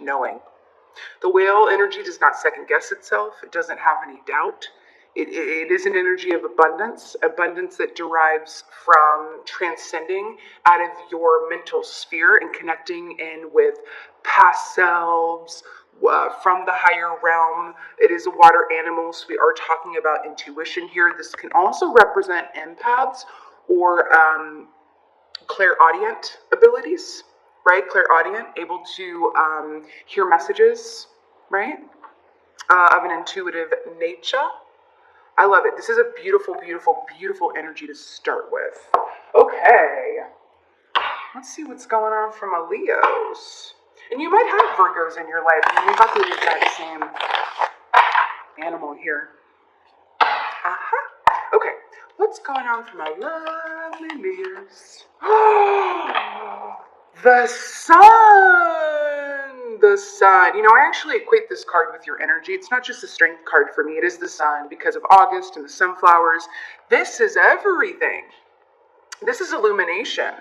knowing. The whale energy does not second guess itself. It doesn't have any doubt. It is an energy of abundance that derives from transcending out of your mental sphere and connecting in with past selves, from the higher realm. It is a water animal, so we are talking about intuition here. This can also represent empaths or clairaudient abilities, right? Clairaudient, able to hear messages, right? Of an intuitive nature. I love it. This is a beautiful, beautiful, beautiful energy to start with. Okay. Let's see what's going on for my Leos. And you might have Virgos in your life. I mean, we got the exact same animal here. Okay. What's going on for my lovely Leos? The sun! The sun. You know, I actually equate this card with your energy. It's not just a strength card for me. It is the sun because of August and the sunflowers. This is everything. This is illumination.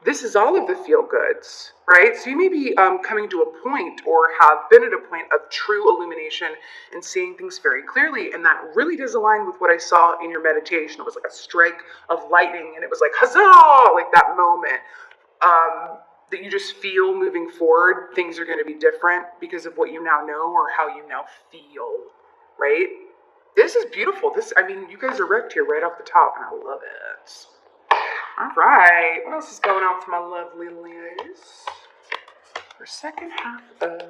This is all of the feel-goods, right? So you may be coming to a point or have been at a point of true illumination and seeing things very clearly. And that really does align with what I saw in your meditation. It was like a strike of lightning and it was like, huzzah! Like that moment. That you just feel moving forward, things are going to be different because of what you now know or how you now feel, right? This is beautiful. I mean, you guys are wrecked here right off the top, and I love it. All right, what else is going on for my lovely Leos? For second half of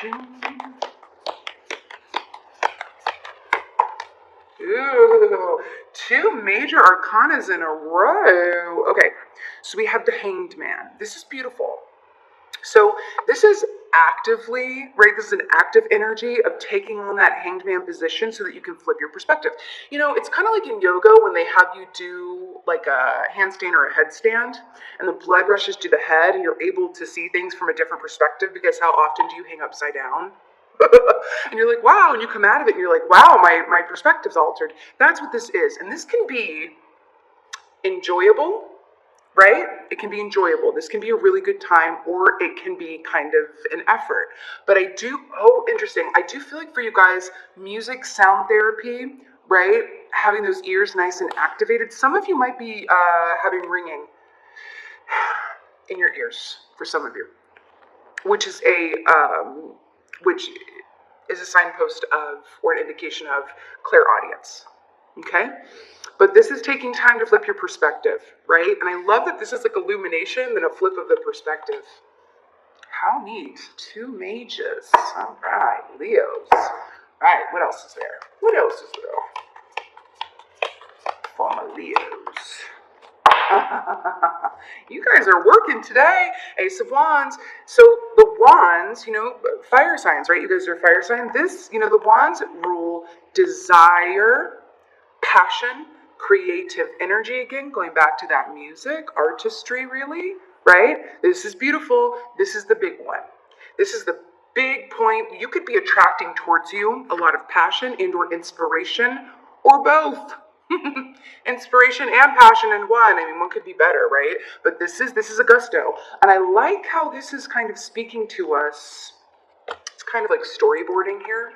June. Ooh, 2 major arcanas in a row. Okay, so we have the Hanged Man. This is beautiful. So this is actively, right, this is an active energy of taking on that Hanged Man position so that you can flip your perspective. You know, it's kind of like in yoga when they have you do like a handstand or a headstand and the blood rushes to the head and you're able to see things from a different perspective because how often do you hang upside down? And you're like, wow, and you come out of it and you're like, wow, my perspective's altered. That's what this is. And this can be enjoyable, right? It can be enjoyable. This can be a really good time, or it can be kind of an effort. But interesting. I do feel like for you guys, music, sound therapy, right? Having those ears nice and activated. Some of you might be having ringing in your ears for some of you, which is a signpost of, or an indication of clairaudience, okay? But this is taking time to flip your perspective, right? And I love that this is like illumination, then a flip of the perspective. How neat. 2 mages. All right, Leos. All right, what else is there? What else is there for my Leos? You guys are working today. Ace of Wands. So the Wands, you know, fire signs, right? You guys are fire sign. This, you know, the Wands rule desire, passion, creative energy. Again, going back to that music, artistry, really, right? This is beautiful. This is the big one. This is the big point. You could be attracting towards you a lot of passion and or inspiration, or both. Inspiration and passion in one. I mean, one could be better, right? But this is a gusto. And I like how this is kind of speaking to us. It's kind of like storyboarding here,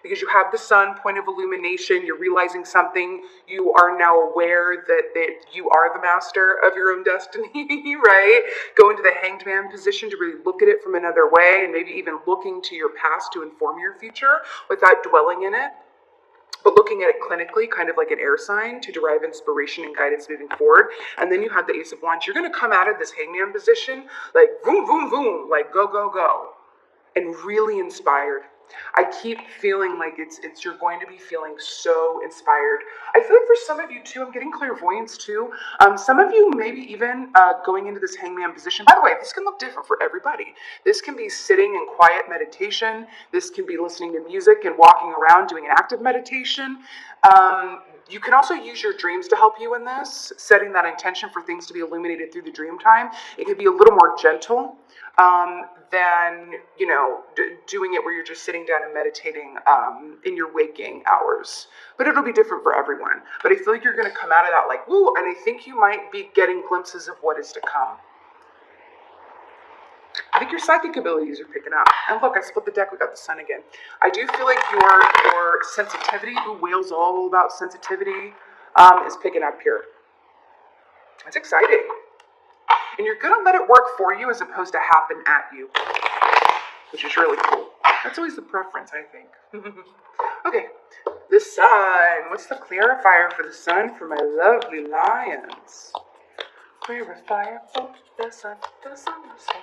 because you have the sun, point of illumination. You're realizing something. You are now aware that you are the master of your own destiny, right? Go into the Hanged Man position to really look at it from another way, and maybe even looking to your past to inform your future without dwelling in it, but looking at it clinically, kind of like an air sign, to derive inspiration and guidance moving forward. And then you have the Ace of Wands. You're going to come out of this Hangman position like boom, boom, boom, like go, go, go, and really inspired. I keep feeling like you're going to be feeling so inspired. I feel like for some of you too, I'm getting clairvoyance too. Some of you maybe even going into this Hangman position. By the way, this can look different for everybody. This can be sitting in quiet meditation. This can be listening to music and walking around doing an active meditation. You can also use your dreams to help you in this, setting that intention for things to be illuminated through the dream time. It could be a little more gentle than, you know, doing it where you're just sitting down and meditating in your waking hours. But it'll be different for everyone. But I feel like you're going to come out of that like, woo, and I think you might be getting glimpses of what is to come. think your psychic abilities are picking up. And look, I split the deck. We got the sun again. I do feel like your sensitivity, who whale's all about sensitivity, is picking up here. It's exciting. And you're going to let it work for you as opposed to happen at you, which is really cool. That's always the preference, I think. Okay, the sun. What's the clarifier for the sun for my lovely lions? Clarifier for the sun, the sun, the sun.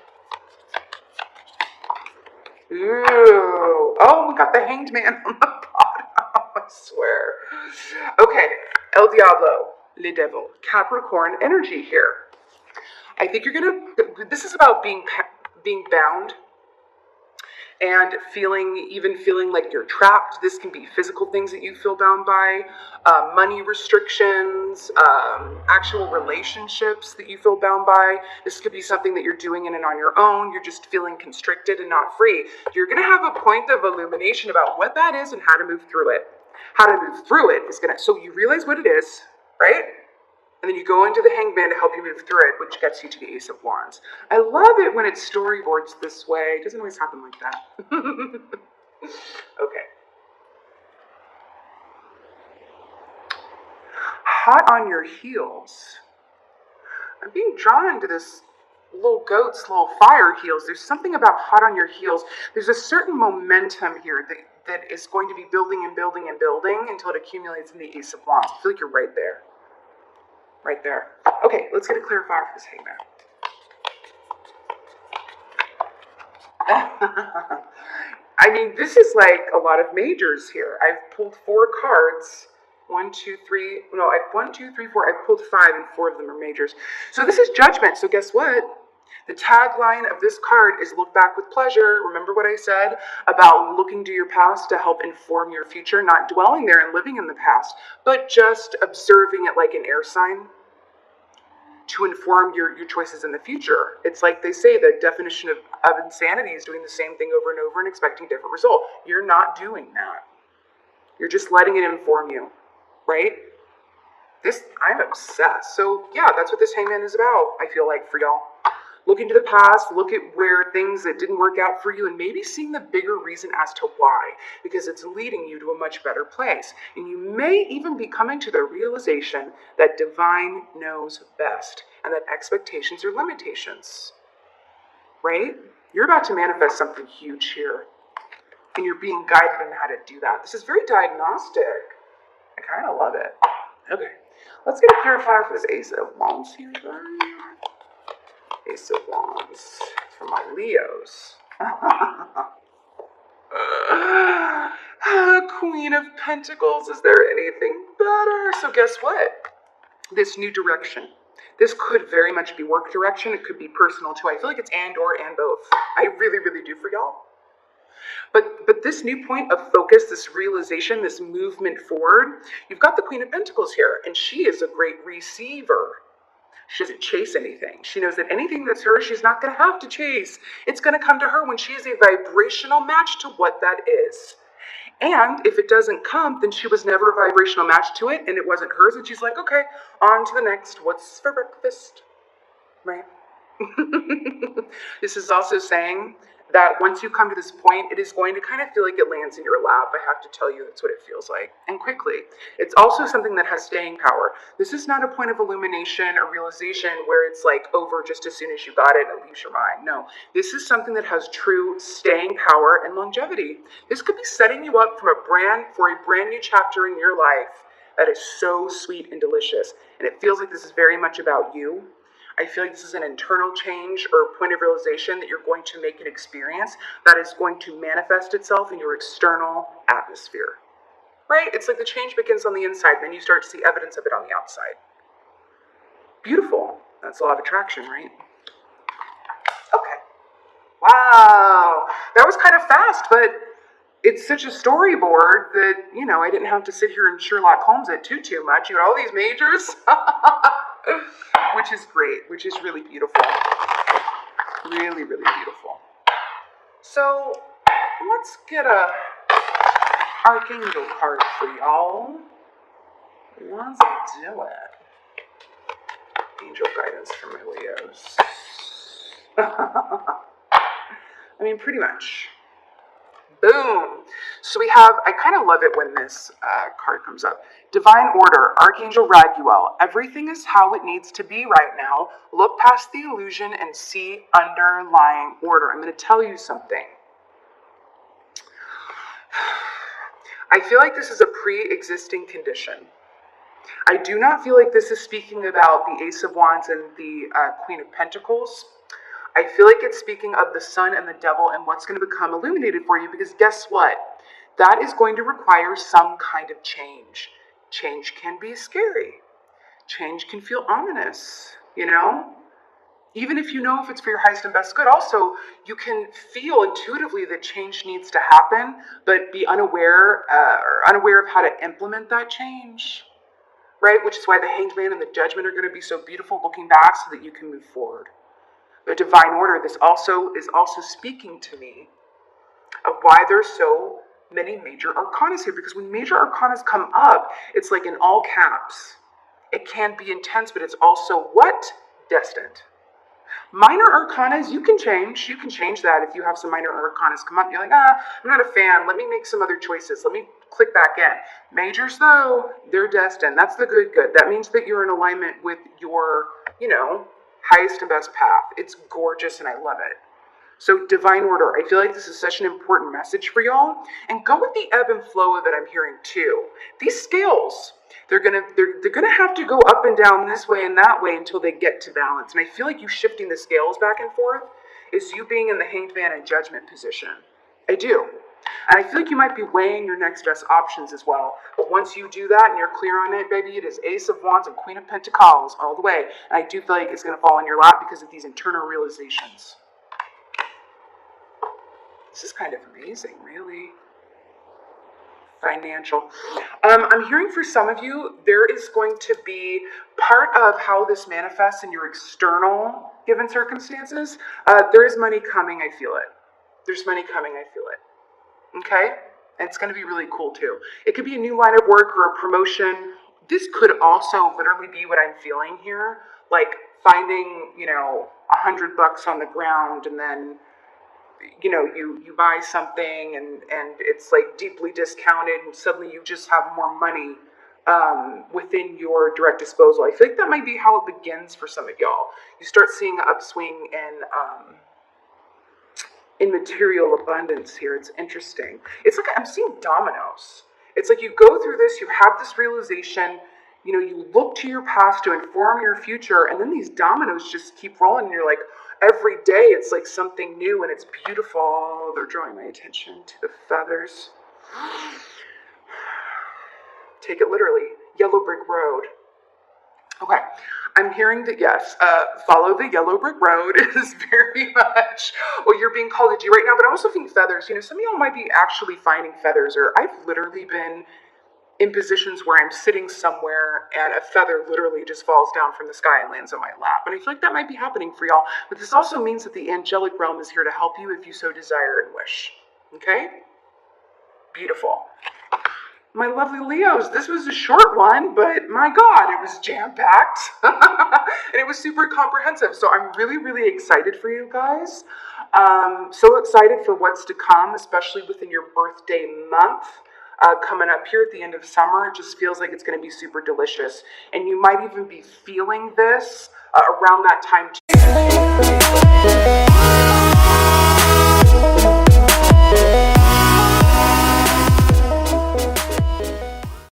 Ooh. Oh, we got the hanged man on the bottom, I swear. Okay, El Diablo, Le Devil, Capricorn energy here. I think you're this is about being bound and feeling like you're trapped. This can be physical things that you feel bound by, money restrictions, actual relationships that you feel bound by. This could be something that you're doing in and on your own. You're just feeling constricted and not free. You're going to have a point of illumination about what that is and how to move through it. How to move through it is so you realize what it is, right? And then you go into the hangman to help you move through it, which gets you to the Ace of Wands. I love it when it's storyboards this way. It doesn't always happen like that. Okay. Hot on your heels. I'm being drawn to this little goat's little fire heels. There's something about hot on your heels. There's a certain momentum here that is going to be building and building and building until it accumulates in the Ace of Wands. I feel like you're right there. Right there. Okay, let's get a clarifier for this hangman. I mean, this is like a lot of majors here. I've pulled 4 cards. 1, 2, 3. No, I've 1, 2, 3, 4. I've pulled 5, and 4 of them are majors. So this is judgment. So guess what? The tagline of this card is look back with pleasure. Remember what I said about looking to your past to help inform your future, not dwelling there and living in the past, but just observing it like an air sign to inform your choices in the future. It's like they say the definition of insanity is doing the same thing over and over and expecting a different result. You're not doing that. You're just letting it inform you, right? I'm obsessed. So yeah, that's what this hangman is about, I feel like, for y'all. Look into the past, look at where things that didn't work out for you, and maybe seeing the bigger reason as to why, because it's leading you to a much better place. And you may even be coming to the realization that divine knows best, and that expectations are limitations, right? You're about to manifest something huge here, and you're being guided on how to do that. This is very diagnostic. I kind of love it. Okay, let's get a clarifier for this Ace of Wands here. Ace of Wands for my Leos. Queen of Pentacles. Is there anything better? So guess what? This new direction. This could very much be work direction. It could be personal too. I feel like it's and both. I really, really do for y'all. But this new point of focus, this realization, this movement forward, you've got the Queen of Pentacles here, and she is a great receiver. She doesn't chase anything. She knows that anything that's hers, she's not going to have to chase. It's going to come to her when she is a vibrational match to what that is. And if it doesn't come, then she was never a vibrational match to it, and it wasn't hers, and she's like, okay, on to the next. What's for breakfast? Right? This is also saying that once you come to this point, it is going to kind of feel like it lands in your lap. I have to tell you, that's what it feels like. And quickly. It's also something that has staying power. This is not a point of illumination or realization where it's like over just as soon as you got it and it leaves your mind. No, this is something that has true staying power and longevity. This could be setting you up for a brand new chapter in your life that is so sweet and delicious. And it feels like this is very much about you. I feel like this is an internal change or point of realization that you're going to make an experience that is going to manifest itself in your external atmosphere, right? It's like the change begins on the inside, then you start to see evidence of it on the outside. Beautiful. That's law of attraction, right? Okay. Wow. That was kind of fast, but it's such a storyboard that, I didn't have to sit here and Sherlock Holmes it too much. All these majors. Which is great, which is really beautiful. Really, really beautiful. So, let's get a Archangel card for y'all. Let's do it. Angel guidance for my Leos. I mean, pretty much. Boom. So we have, I kind of love it when this card comes up. Divine Order, Archangel Raguel. Everything is how it needs to be right now. Look past the illusion and see underlying order. I'm going to tell you something. I feel like this is a pre-existing condition. I do not feel like this is speaking about the Ace of Wands and the Queen of Pentacles. I feel like it's speaking of the sun and the devil and what's going to become illuminated for you, because guess what? That is going to require some kind of change. Change can be scary. Change can feel ominous, you know? Even if you know if it's for your highest and best good. Also, you can feel intuitively that change needs to happen, but be unaware of how to implement that change, right? Which is why the Hanged Man and the Judgment are going to be so beautiful looking back so that you can move forward. The Divine Order, this also is also speaking to me of why there's so many major arcanas here, because when major arcanas come up, it's like in all caps. It can be intense, but it's also what? Destined. Minor arcanas, you can change. You can change that if you have some minor arcanas come up. You're like, I'm not a fan. Let me make some other choices. Let me click back in. Majors, though, they're destined. That's the good. That means that you're in alignment with your, highest and best path. It's gorgeous and I love it. So Divine Order, I feel like this is such an important message for y'all. And go with the ebb and flow of it, I'm hearing too. These scales, they're gonna have to go up and down this way and that way until they get to balance. And I feel like you shifting the scales back and forth is you being in the Hanged Man and Judgment position. I do. And I feel like you might be weighing your next best options as well. But once you do that and you're clear on it, baby, it is Ace of Wands and Queen of Pentacles all the way. And I do feel like it's going to fall in your lap because of these internal realizations. This is kind of amazing, really. Financial. I'm hearing for some of you, there is going to be part of how this manifests in your external given circumstances. There is money coming, I feel it. There's money coming, I feel it. Okay? And it's going to be really cool too. It could be a new line of work or a promotion. This could also literally be what I'm feeling here. Like finding, $100 on the ground and then, you buy something and it's like deeply discounted and suddenly you just have more money within your direct disposal. I feel like that might be how it begins for some of y'all. You start seeing an upswing in material abundance here. It's interesting. It's like I'm seeing dominoes. It's like you go through this, you have this realization, you look to your past to inform your future, and then these dominoes just keep rolling, and you're like, every day it's like something new, and it's beautiful. They're drawing my attention to the feathers. Take it literally. Yellow brick road. Okay, I'm hearing that yes, follow the yellow brick road is very much what you're being called to do right now, but I'm also thinking feathers. Some of y'all might be actually finding feathers, or I've literally been in positions where I'm sitting somewhere and a feather literally just falls down from the sky and lands on my lap. And I feel like that might be happening for y'all, but this also means that the angelic realm is here to help you if you so desire and wish. Okay? Beautiful. My lovely Leos, this was a short one, but my God, it was jam-packed. And it was super comprehensive. So I'm really, really excited for you guys. So excited for what's to come, especially within your birthday month. Coming up here at the end of summer, it just feels like it's going to be super delicious. And you might even be feeling this around that time too.